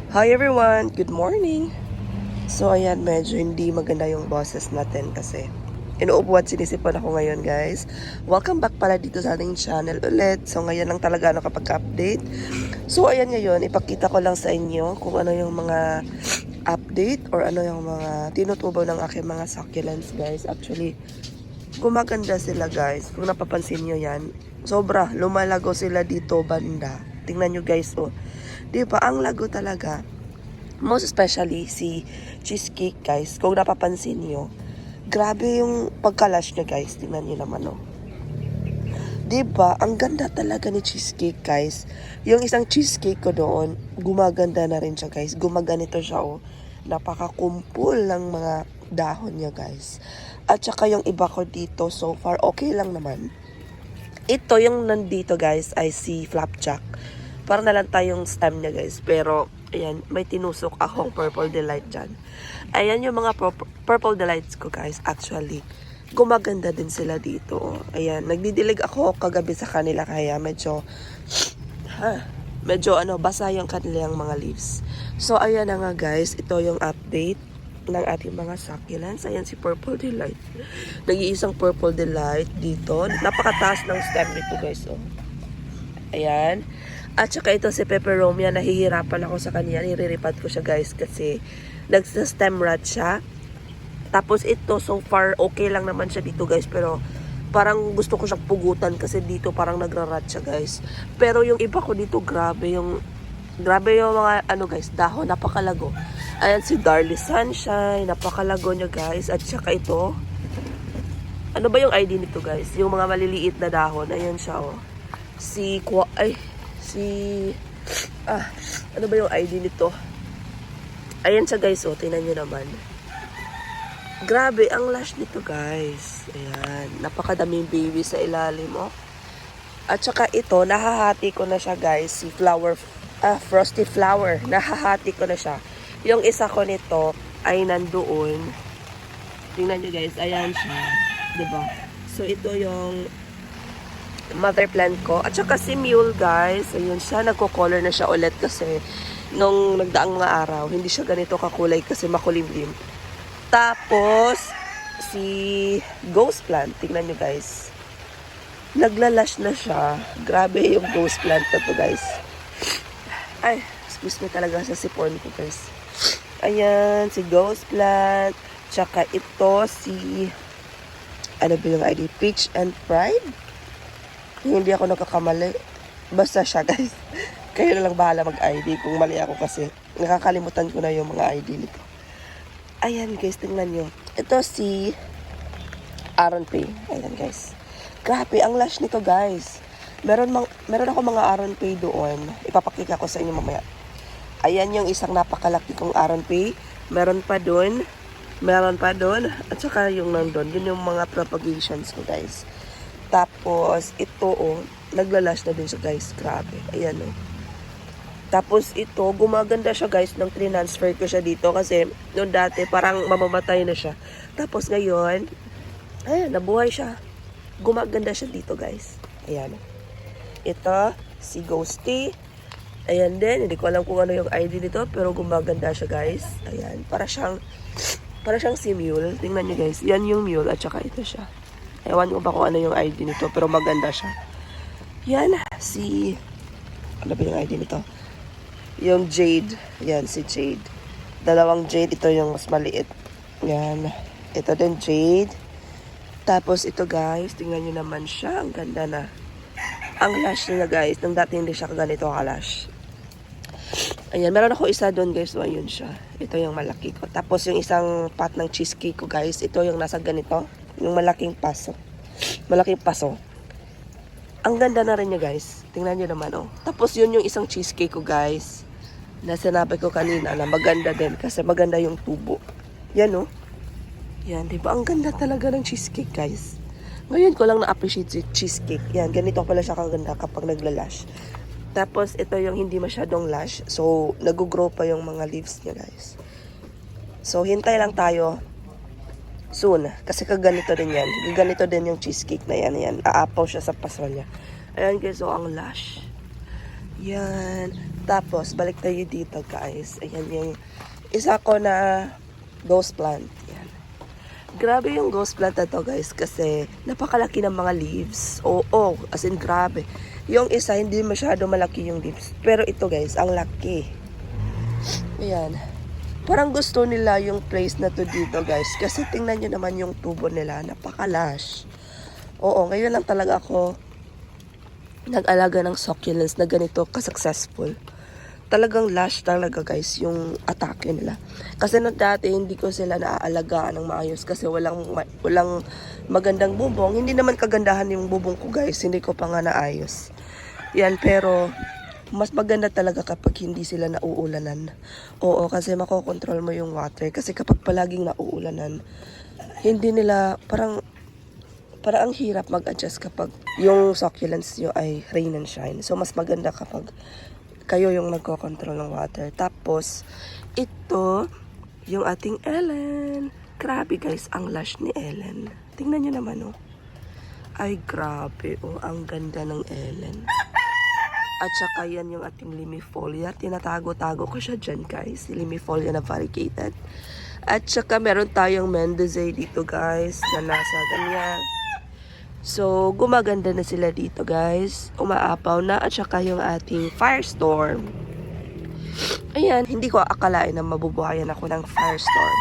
Hi everyone! Good morning! So ayan, medyo hindi maganda yung boses natin kasi inuupuan sinisipan ako ngayon guys. Welcome back pala dito sa ating channel ulit. So ngayon lang talaga nakapag-update. So ayan ngayon, ipakita ko lang sa inyo kung ano yung mga update or ano yung mga tinutubo ng aking mga succulents guys. Actually, gumaganda sila guys. Kung napapansin nyo yan, sobra, lumalago sila dito banda. Tingnan nyo guys, oh. Diba, ang lago talaga. Most especially si cheesecake guys. Kung napapansin nyo, grabe yung pagkalash niya guys. Tingnan nyo naman oh. Diba, ang ganda talaga ni cheesecake guys. Yung isang cheesecake ko doon, gumaganda na rin siya guys. Gumaganito siya oh. Napakakumpul ng mga dahon niya guys. At saka yung iba ko dito so far, okay lang naman. Ito yung nandito guys ay si Flapjack. Parang na lang tayong stem niya guys. Pero, ayan, may tinusok akong purple delight dyan. Ayan yung mga purple delights ko guys. Actually, gumaganda din sila dito. Ayan, nagdidilig ako kagabi sa kanila. Kaya medyo, basa yung kanilang mga leaves. So, ayan na nga guys. Ito yung update ng ating mga succulents. Ayan si Purple Delight. Nag-iisang Purple Delight dito. Napakataas ng stem nito guys. Oh. Ayan. At saka ito si Peperomia, nahihirapan ako sa kanya. Niriripat ko siya guys kasi nagsa-stem rot siya. Tapos ito so far okay lang naman siya dito guys. Pero parang gusto ko siyang pugutan kasi dito parang nagra-rot siya guys. Pero yung iba ko dito grabe yung mga ano guys, dahon, napakalago. Ayan si Darly Sunshine, napakalago niya guys. At saka ito, ano ba yung ID nito guys? Yung mga maliliit na dahon, ayan siya oh. Ano ba yung ID nito? Ayan siya guys, oh, tingnan nyo naman. Grabe, ang lush nito guys. Ayan, napakadaming baby sa ilalim, oh. At saka ito, nahahati ko na siya guys, si Frosty Flower. Nahahati ko na siya. Yung isa ko nito ay nandoon. Tingnan nyo guys, ayan siya. Diba? So ito yung mother plant ko. At saka si Mule guys, ayun siya, nagko-color na siya ulit kasi nung nagdaang mga araw, hindi siya ganito kakulay kasi makulimlim. Tapos, si Ghost Plant, tingnan nyo guys. Naglalash na siya. Grabe yung Ghost Plant na to guys. Ay, excuse me talaga sa sipon ko guys. Ayan, si Ghost Plant. Tsaka ito si, ano ba yung ID? Peach and Pride? Hindi ako nakakamali. Basta siya guys. Kayo na lang bahala mag-ID kung mali ako kasi nakakalimutan ko na yung mga ID nito. Ayan guys, tingnan nyo. Ito si Aaron Pay. Ayan guys. Grabe, ang lush nito guys. Meron ako mga Aaron Pay doon. Ipapakita ko sa inyo mamaya. Ayan yung isang napakalaki kong Aaron Pay. Meron pa doon. At saka yung nandun. Yun yung mga propagations ko guys. Tapos, ito, oh, naglalash na din siya, guys. Grabe. Ayan, oh. Tapos, ito, gumaganda siya, guys, nang transfer ko siya dito. Kasi, noon dati, parang mamamatay na siya. Tapos, ngayon, ayan, nabuhay siya. Gumaganda siya dito, guys. Ayan. Ito, si Ghosty. Ayan din. Hindi ko alam kung ano yung ID nito. Pero, gumaganda siya, guys. Ayan. Para siyang si Mule. Tingnan nyo, guys. Yan yung Mule. At saka, ito siya. Ewan ko ba kung ano yung ID nito, pero maganda siya. Yan, ano ba yung ID nito? Yung Jade. Yan, si Jade. Dalawang Jade, ito yung mas maliit. Yan. Ito din Jade. Tapos ito guys, tingnan nyo naman siya. Ang ganda na. Ang lash nila guys, nang dati hindi siya ganito kalash. Ayan, meron ako isa doon guys, so ayun siya. Ito yung malaki ko. Tapos yung isang pot ng cheesecake ko guys, ito yung nasa ganito. Yung malaking paso. Ang ganda na rin niya guys. Tingnan nyo naman oh. Tapos yun yung isang cheesecake ko guys. Na sinabi ko kanina na maganda din. Kasi maganda yung tubo. Yan oh. Yan, diba? Ang ganda talaga ng cheesecake guys. Ngayon ko lang na-appreciate si cheesecake. Yan, ganito pala siya kaganda kapag naglalash. Tapos ito yung hindi masyadong lash. So, nag-grow pa yung mga leaves niya guys. So, hintay lang tayo soon. Kasi kaganito din yan. Kaganito din yung cheesecake na yan. Yan. Aapaw siya sa paso niya. Ayan guys, so ang lush. Yan. Tapos, balik tayo dito guys. Ayan yung isa ko na ghost plant. Ayan. Grabe yung ghost plant na to guys kasi napakalaki ng mga leaves. Oo, as in grabe. Yung isa hindi masyado malaki yung leaves. Pero ito guys, ang laki. Ayan. Parang gusto nila yung place na to dito guys. Kasi tingnan nyo naman yung tubo nila. Napakalash. Oo, ngayon lang talaga ako nag-alaga ng succulents na ganito ka-successful. Talagang lush talaga guys yung atake nila. Kasi nung dati hindi ko sila naaalagaan ng maayos kasi walang magandang bubong. Hindi naman kagandahan yung bubong ko guys. Hindi ko pa nga naayos. Yan, pero mas maganda talaga kapag hindi sila nauulanan. Oo, kasi makokontrol mo yung water. Kasi kapag palaging nauulanan, hindi nila, parang ang hirap mag-adjust kapag yung succulents nyo ay rain and shine. So, mas maganda kapag kayo yung nagkocontrol ng water. Tapos, ito, yung ating Ellen. Grabe guys, ang lush ni Ellen. Tingnan nyo naman, oh. Ay, grabe, oh. Ang ganda ng Ellen. At saka yan yung ating limifolia. Tinatago-tago ko siya dyan guys. Limifolia na variegated. At saka meron tayong Mendoza dito guys. Na nasa ganyan. So gumaganda na sila dito guys. Umaapaw na. At saka yung ating Firestorm. Ayan. Hindi ko akalain na mabubuhayan ako ng Firestorm.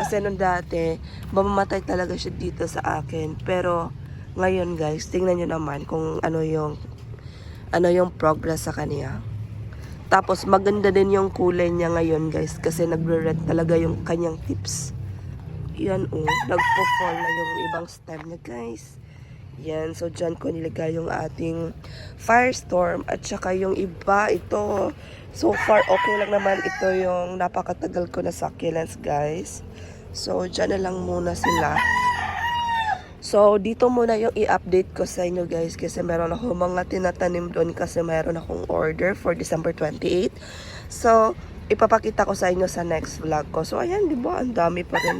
Kasi nung dati, mamamatay talaga siya dito sa akin. Pero ngayon guys, tingnan nyo naman kung ano yung progress sa kanya. Tapos maganda din yung kulay niya ngayon guys kasi nagre-red talaga yung kanyang tips. Yan nagpo-fall na yung ibang stem niya guys. Yan, so dyan ko nilagay yung ating Firestorm at saka yung iba ito. So far okay lang naman ito yung napakatagal ko na succulents guys. So dyan na lang muna sila. So, dito muna yung i-update ko sa inyo guys kasi meron ako mga tinatanim doon kasi meron akong order for December 28. So, ipapakita ko sa inyo sa next vlog ko. So, ayan, di ba? Ang dami pa rin.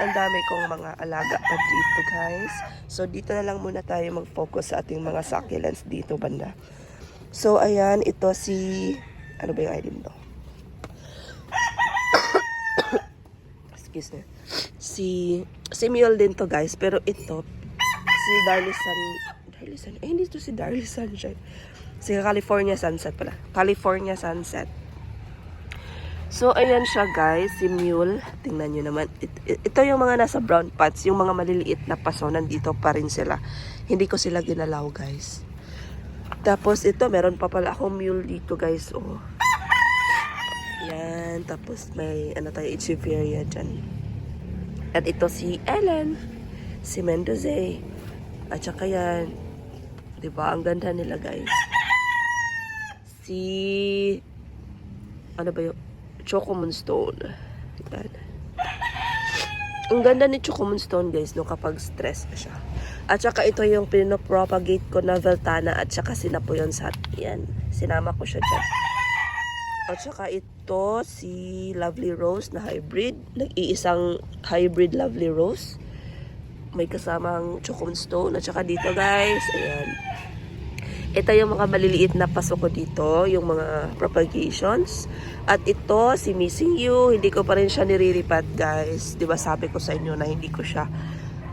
Ang dami kong mga alaga pa dito guys. So, dito na lang muna tayo mag-focus sa ating mga succulents dito banda. So, ayan, ito si... Ano ba yung item to? Excuse me. Si Mule din to guys, pero ito si Darly Sun, hindi to si Darly Sunshine. Si California Sunset pala. California Sunset. So ayan siya guys, si Mule. Tingnan niyo naman. Ito yung mga nasa brown pots, yung mga maliliit na paso nandito pa rin sila. Hindi ko sila ginalaw guys. Tapos ito, meron pa pala akong Mule dito guys. Oh. Yan, tapos may tayo Echeveria dyan. At ito si Ellen, si Mendoza, at saka yan, diba, ang ganda nila guys. Ano ba yung, Choco Moonstone. Yan. Ang ganda ni Choco Moonstone guys, no, kapag stress siya. At saka ito yung pinopropagate ko na Veltana at saka Sinapoyonsat. Yan, sinama ko siya dyan. At saka ito, si Lovely Rose na hybrid. Nag-iisang hybrid Lovely Rose. May kasamang Choco Stone. At saka dito guys, ayan. Ito yung mga maliliit na pasok ko dito. Yung mga propagations. At ito, si Missing You. Hindi ko pa rin siya niriripat guys. Diba sabi ko sa inyo na hindi ko siya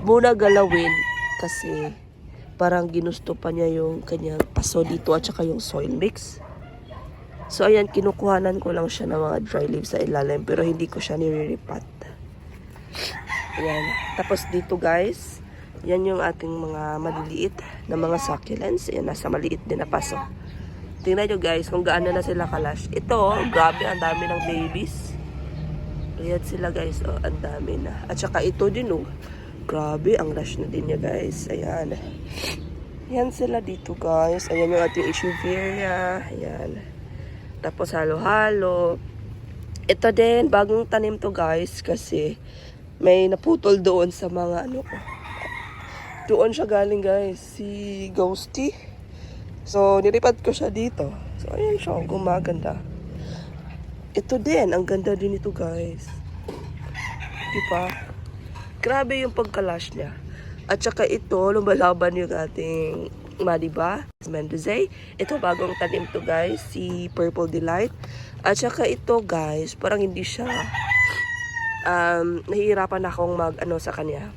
muna galawin. Kasi parang ginusto pa niya yung kanyang paso dito at saka yung soil mix. So, ayan, kinukuhanan ko lang siya ng mga dry leaves sa ilalim. Pero hindi ko siya niriripat. Ayan. Tapos dito, guys, yan yung ating mga maliliit na mga succulents. Ayan, nasa maliit din na paso. Tingnan nyo, guys, kung gaano na sila kalash. Ito, grabe, ang dami ng babies. Ayan sila, guys. Oh, ang dami na. At saka ito din, oh. Grabe, ang lash na din niya, guys. Ayan. Ayan sila dito, guys. Ayan yung ating Echeveria. Ayan. Tapos halo-halo. Ito din, bagong tanim to guys. Kasi may naputol doon sa mga ano ko. Doon siya galing guys. Si Ghosty. So, nilipat ko siya dito. So, ayan siya. Gumaganda. Ito din. Ang ganda din ito guys. Diba? Grabe yung pagkalash niya. At saka ito, lumalaban yung ating Diba? Mendoza. Ito bagong tanim to guys, si Purple Delight. At saka ito guys, parang hindi siya, nahihirapan akong sa kanya,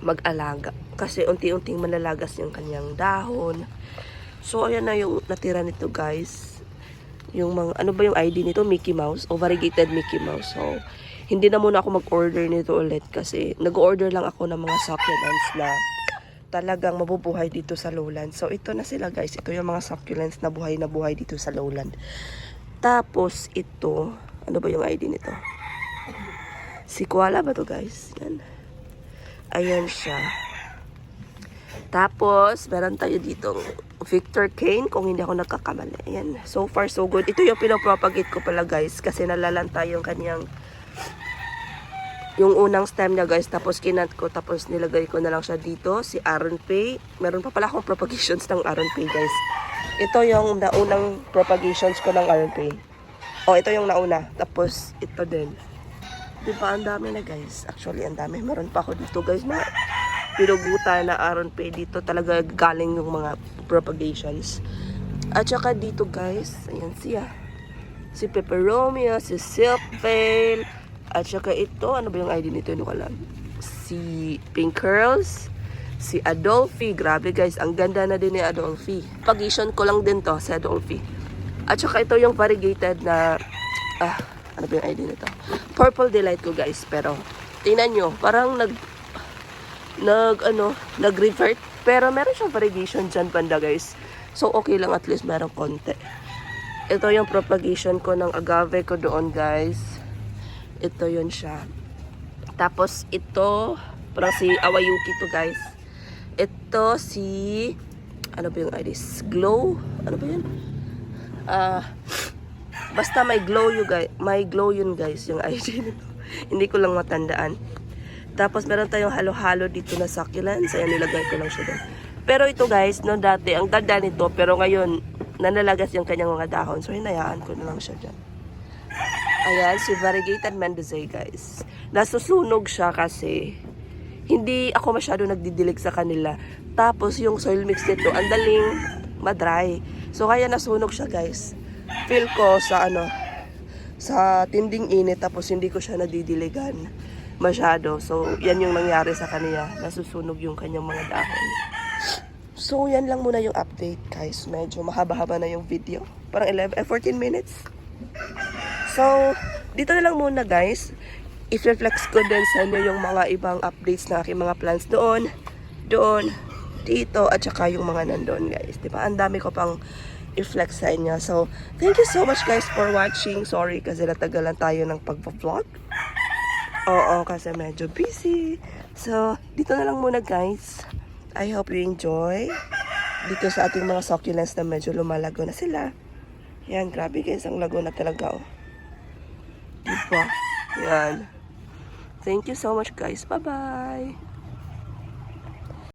mag-alaga. Kasi unti-unting malalagas yung kanyang dahon. So, ayan na yung natira nito guys. Yung mga, ano ba yung ID nito? Mickey Mouse o variegated Mickey Mouse. So, hindi na muna ako mag-order nito ulit kasi nag-order lang ako ng mga succulents na talagang mabubuhay dito sa lowland. So, ito na sila guys. Ito yung mga succulents na buhay dito sa lowland. Tapos, ito, ano ba yung ID nito? Si Koala ba to guys? Yan. Ayan siya. Tapos, meron tayo dito Victor Kane, kung hindi ako nagkakamali. Ayan. So far, so good. Ito yung pinapropagate ko pala guys kasi nalalanta yung kanyang yung unang stem niya guys, tapos kinat ko, tapos nilagay ko na lang siya dito, si Aron Pay. Meron pa pala akong propagations ng Aron Pay guys. Ito yung naunang propagations ko ng Aron Pay. O, ito yung nauna. Tapos, ito din. Diba, ang dami na guys. Actually, ang dami. Meron pa ako dito guys na pinugutan na Aron Pay. Dito talaga galing yung mga propagations. At saka dito guys, ayan siya. Si Peperomia, si Silk Veil. At saka ito, ano ba yung ID nito? Hindi ko alam. Si Pink Curls. Si Adolphi. Grabe guys, ang ganda na din ni Adolphi. Propagation ko lang din to, si Adolphi. At saka ito yung variegated na, ano ba yung ID nito? Purple Delight ko guys. Pero, tingnan nyo, parang nag-revert. Pero meron siyang variegation dyan banda guys. So, okay lang, at least meron konti. Ito yung propagation ko ng agave ko doon guys. Ito yun siya. Tapos ito, parang si Awayuki to guys. Ito si, ano ba yung ID? Glow? Ano ba yun? Basta may glow yun guys. May glow yun guys, yung ID nito. Hindi ko lang matandaan. Tapos meron tayong halo-halo dito na succulents. Ayan, nilagay ko lang siya doon. Pero ito guys, no, dati, ang ganda nito. Pero ngayon, nanalagas yung kanyang mga dahon. So, hinayaan ko na lang siya dyan. Ayan, si Variegated Mendoza guys. Nasusunog siya kasi hindi ako masyado nagdidilig sa kanila. Tapos yung soil mix nito, ang daling madry. So kaya nasunog siya guys. Feel ko sa sa tinding init, tapos hindi ko siya nadidiligan masyado. So yan yung nangyari sa kanya. Nasusunog yung kanyang mga dahon. So yan lang muna yung update guys. Medyo mahaba-haba na yung video. Parang 14 minutes. So, dito na lang muna guys. I-flex ko din sa inyo yung mga ibang updates na aking mga plans doon, dito, at saka yung mga nandun guys. Diba? Ang dami ko pang i-flex sa inyo. So, thank you so much guys for watching. Sorry kasi natagalan tayo ng pag-vlog. Oo, kasi medyo busy. So, dito na lang muna guys. I hope you enjoy. Dito sa ating mga succulents na medyo lumalago na sila. Yan, grabe guys. Ang lago na talaga oh. Diba? Yan. Thank you so much guys. Bye-bye.